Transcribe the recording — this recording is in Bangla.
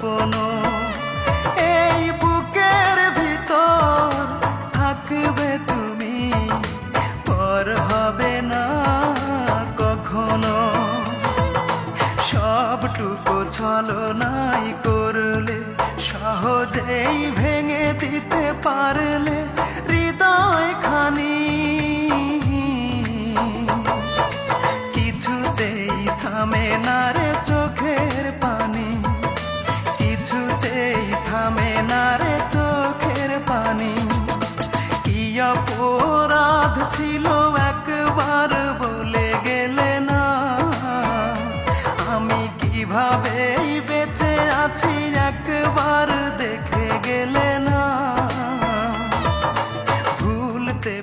কোনো। এই বুকের ভিতর থাকবে তুমি, পর হবে না কখনো। সবটুকু ছলনাই করলে, সহজেই ভেঙে দিতে পারলে হৃদয় খানি। কিছুতেই থামে না রে চোখের পানি, কিছুতেই থামে না রে চোখের পানি। কি অপরাধ ছিল একবার বলে গেলে না, আমি কিভাবে বেঁচে আছি একবার দেখে গেলে না। ভুলতে